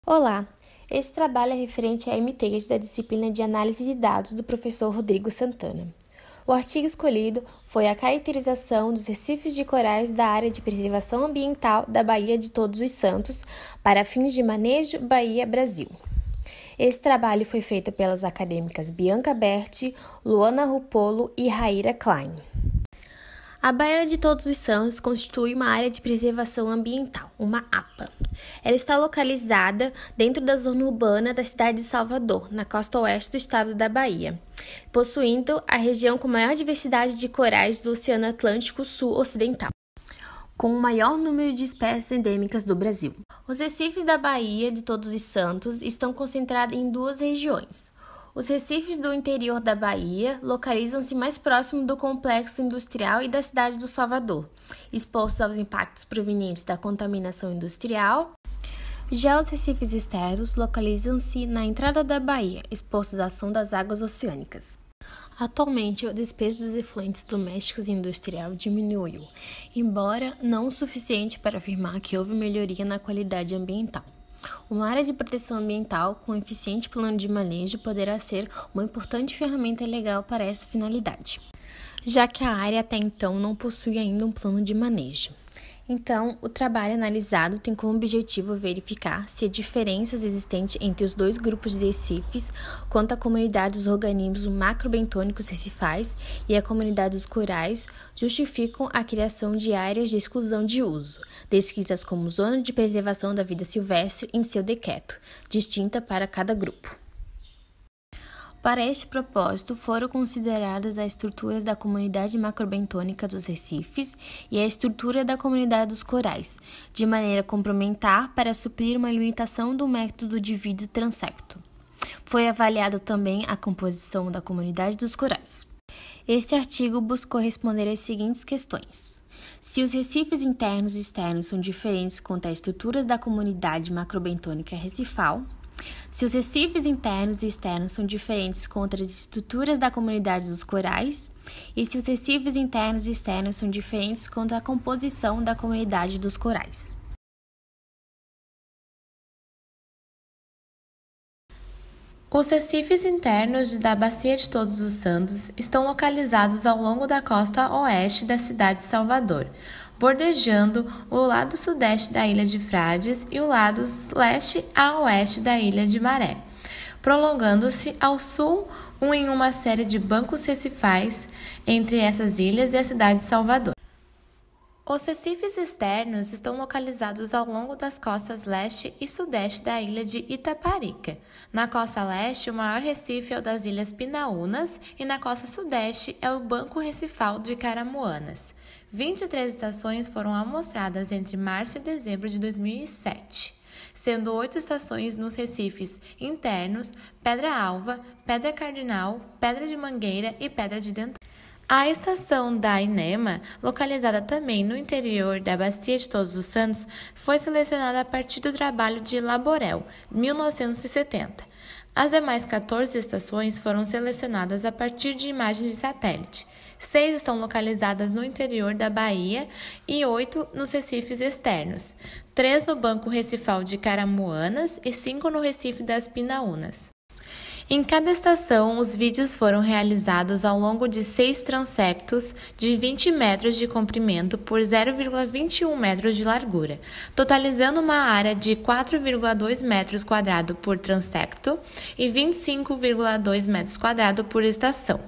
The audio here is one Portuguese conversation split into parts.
Olá! Este trabalho é referente a MTs da disciplina de Análise de Dados do professor Rodrigo Santana. O artigo escolhido foi a caracterização dos recifes de corais da área de preservação ambiental da Baía de Todos os Santos para fins de manejo Bahia Brasil. Esse trabalho foi feito pelas acadêmicas Bianca Berti, Luana Rupolo e Raíra Klein. A Baía de Todos os Santos constitui uma área de preservação ambiental, uma APA. Ela está localizada dentro da zona urbana da cidade de Salvador, na costa oeste do estado da Bahia, possuindo a região com maior diversidade de corais do Oceano Atlântico Sul-Ocidental, com o maior número de espécies endêmicas do Brasil. Os recifes da Baía de Todos os Santos estão concentrados em duas regiões. Os recifes do interior da Bahia localizam-se mais próximo do complexo industrial e da cidade do Salvador, expostos aos impactos provenientes da contaminação industrial. Já os recifes externos localizam-se na entrada da Bahia, expostos à ação das águas oceânicas. Atualmente, o despejo dos efluentes domésticos e industrial diminuiu, embora não o suficiente para afirmar que houve melhoria na qualidade ambiental. Uma área de proteção ambiental com eficiente plano de manejo poderá ser uma importante ferramenta legal para essa finalidade, já que a área até então não possui ainda um plano de manejo. Então, o trabalho analisado tem como objetivo verificar se as diferenças existentes entre os dois grupos de recifes, quanto à comunidade dos organismos macrobentônicos recifais e a comunidade dos corais, justificam a criação de áreas de exclusão de uso, descritas como zona de preservação da vida silvestre em seu decreto, distinta para cada grupo. Para este propósito, foram consideradas as estruturas da comunidade macrobentônica dos recifes e a estrutura da comunidade dos corais, de maneira complementar para suprir uma limitação do método de vídeo transepto. Foi avaliada também a composição da comunidade dos corais. Este artigo buscou responder às seguintes questões. Se os recifes internos e externos são diferentes quanto às estruturas da comunidade macrobentônica recifal, se os recifes internos e externos são diferentes contra as estruturas da comunidade dos corais, e se os recifes internos e externos são diferentes contra a composição da comunidade dos corais. Os recifes internos da Bacia de Todos os Santos estão localizados ao longo da costa oeste da cidade de Salvador, bordejando o lado sudeste da Ilha de Frades e o lado leste a oeste da Ilha de Maré, prolongando-se ao sul em uma série de bancos recifais entre essas ilhas e a cidade de Salvador. Os recifes externos estão localizados ao longo das costas leste e sudeste da ilha de Itaparica. Na costa leste, o maior recife é o das Ilhas Pinaúnas e na costa sudeste é o Banco Recifal de Caramuanas. 23 estações foram amostradas entre março e dezembro de 2007, sendo 8 estações nos recifes internos, Pedra Alva, Pedra Cardinal, Pedra de Mangueira e Pedra de Dentada. A estação da INEMA, localizada também no interior da Bacia de Todos os Santos, foi selecionada a partir do trabalho de Laborel, 1970. As demais 14 estações foram selecionadas a partir de imagens de satélite. 6 estão localizadas no interior da Bahia e 8 nos recifes externos, 3 no Banco Recifal de Caramuanas e 5 no Recife das Pinaúnas. Em cada estação, os vídeos foram realizados ao longo de 6 transeptos de 20 metros de comprimento por 0,21 metros de largura, totalizando uma área de 4,2 metros quadrados por transepto e 25,2 metros quadrados por estação.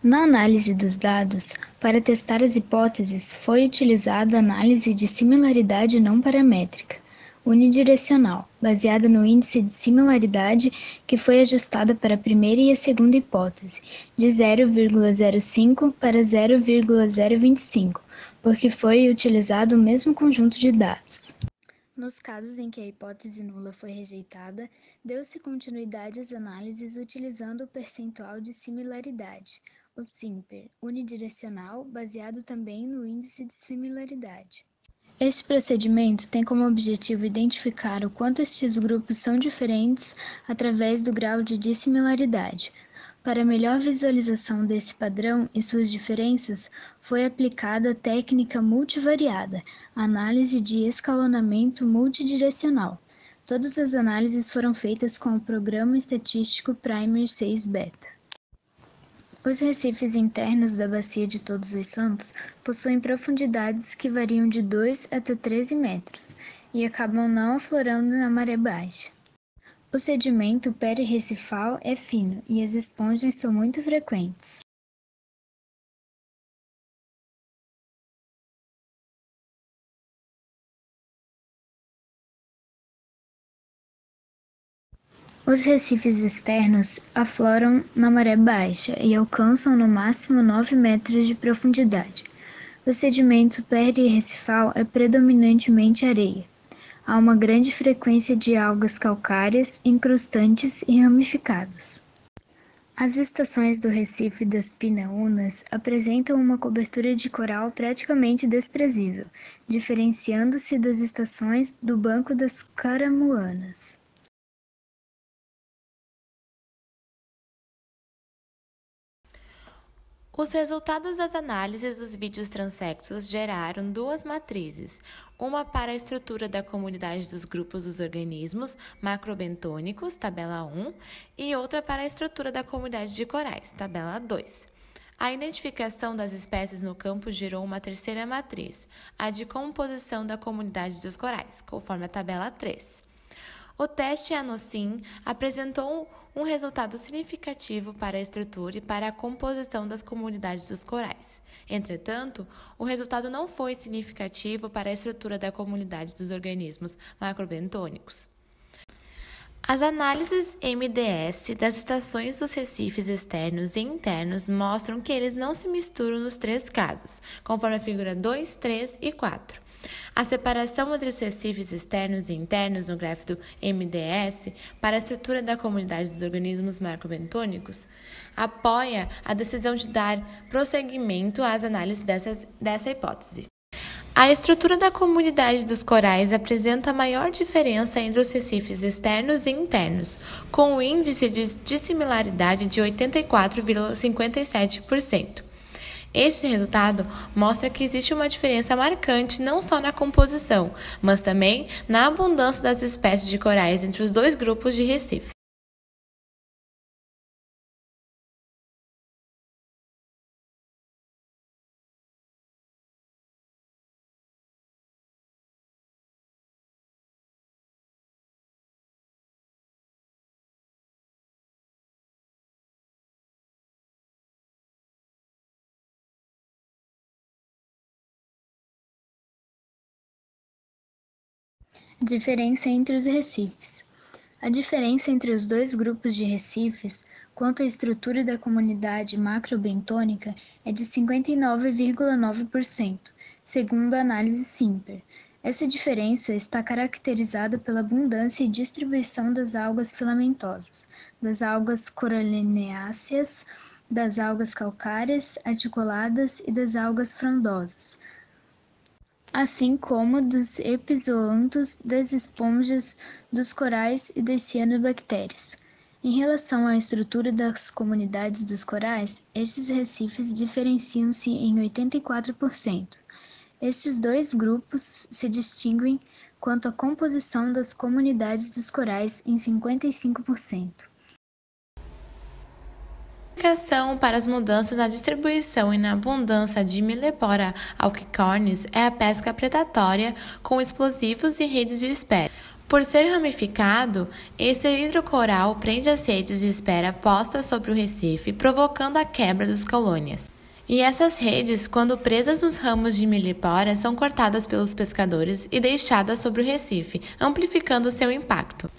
Na análise dos dados, para testar as hipóteses, foi utilizada a análise de similaridade não paramétrica unidirecional, baseada no índice de similaridade que foi ajustada para a primeira e a segunda hipótese, de 0,05 para 0,025, porque foi utilizado o mesmo conjunto de dados. Nos casos em que a hipótese nula foi rejeitada, deu-se continuidade às análises utilizando o percentual de similaridade, o SIMPER, unidirecional, baseado também no índice de similaridade. Este procedimento tem como objetivo identificar o quanto estes grupos são diferentes através do grau de dissimilaridade. Para melhor visualização desse padrão e suas diferenças, foi aplicada a técnica multivariada, análise de escalonamento multidirecional. Todas as análises foram feitas com o programa estatístico Primer 6 Beta. Os recifes internos da Bacia de Todos os Santos possuem profundidades que variam de 2 até 13 metros e acabam não aflorando na maré baixa. O sedimento perirrecifal é fino e as esponjas são muito frequentes. Os recifes externos afloram na maré baixa e alcançam no máximo 9 metros de profundidade. O sedimento perirrecifal é predominantemente areia. Há uma grande frequência de algas calcárias, incrustantes e ramificadas. As estações do Recife das Pinaúnas apresentam uma cobertura de coral praticamente desprezível, diferenciando-se das estações do Banco das Caramuanas. Os resultados das análises dos vídeos transectos geraram duas matrizes, uma para a estrutura da comunidade dos grupos dos organismos macrobentônicos, tabela 1, e outra para a estrutura da comunidade de corais, tabela 2. A identificação das espécies no campo gerou uma terceira matriz, a de composição da comunidade dos corais, conforme a tabela 3. O teste ANOSIM apresentou um resultado significativo para a estrutura e para a composição das comunidades dos corais. Entretanto, o resultado não foi significativo para a estrutura da comunidade dos organismos macrobentônicos. As análises MDS das estações dos recifes externos e internos mostram que eles não se misturam nos três casos, conforme a figura 2, 3 e 4. A separação entre os recifes externos e internos no gráfico MDS para a estrutura da comunidade dos organismos macrobentônicos apoia a decisão de dar prosseguimento às análises dessa hipótese. A estrutura da comunidade dos corais apresenta maior diferença entre os recifes externos e internos, com o índice de dissimilaridade de 84,57%. Este resultado mostra que existe uma diferença marcante não só na composição, mas também na abundância das espécies de corais entre os dois grupos de recife. Diferença entre os recifes. A diferença entre os dois grupos de recifes, quanto à estrutura da comunidade macrobentônica, é de 59,9%, segundo a análise Simper. Essa diferença está caracterizada pela abundância e distribuição das algas filamentosas, das algas coralineáceas, das algas calcárias, articuladas e das algas frondosas, assim como dos epizoantos, das esponjas, dos corais e das cianobactérias. Em relação à estrutura das comunidades dos corais, estes recifes diferenciam-se em 84%. Esses dois grupos se distinguem quanto à composição das comunidades dos corais em 55%. Explicação para as mudanças na distribuição e na abundância de Millepora alcicornis é a pesca predatória com explosivos e redes de espera. Por ser ramificado, esse hidrocoral prende as redes de espera postas sobre o recife, provocando a quebra das colônias. E essas redes, quando presas nos ramos de Millepora, são cortadas pelos pescadores e deixadas sobre o recife, amplificando seu impacto.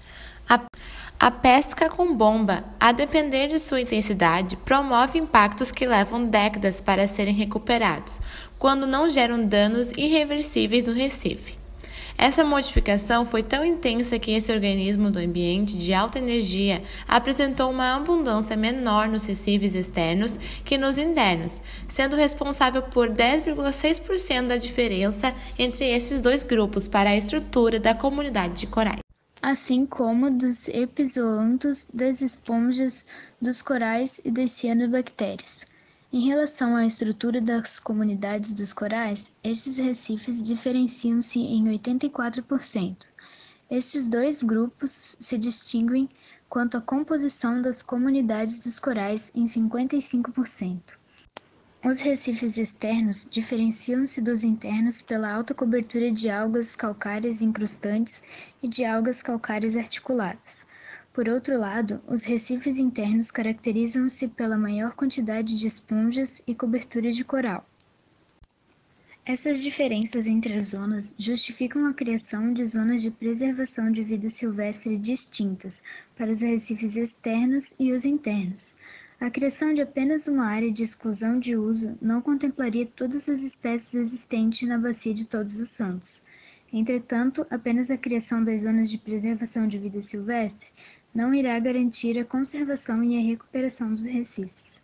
A pesca com bomba, a depender de sua intensidade, promove impactos que levam décadas para serem recuperados, quando não geram danos irreversíveis no recife. Essa modificação foi tão intensa que esse organismo do ambiente de alta energia apresentou uma abundância menor nos recifes externos que nos internos, sendo responsável por 10,6% da diferença entre esses dois grupos para a estrutura da comunidade de corais. Assim como dos epizoantos, das esponjas, dos corais e das cianobactérias. Em relação à estrutura das comunidades dos corais, estes recifes diferenciam-se em 84%. Esses dois grupos se distinguem quanto à composição das comunidades dos corais em 55%. Os recifes externos diferenciam-se dos internos pela alta cobertura de algas calcárias incrustantes e de algas calcárias articuladas. Por outro lado, os recifes internos caracterizam-se pela maior quantidade de esponjas e cobertura de coral. Essas diferenças entre as zonas justificam a criação de zonas de preservação de vida silvestre distintas para os recifes externos e os internos. A criação de apenas uma área de exclusão de uso não contemplaria todas as espécies existentes na Bacia de Todos os Santos. Entretanto, apenas a criação das zonas de preservação de vida silvestre não irá garantir a conservação e a recuperação dos recifes.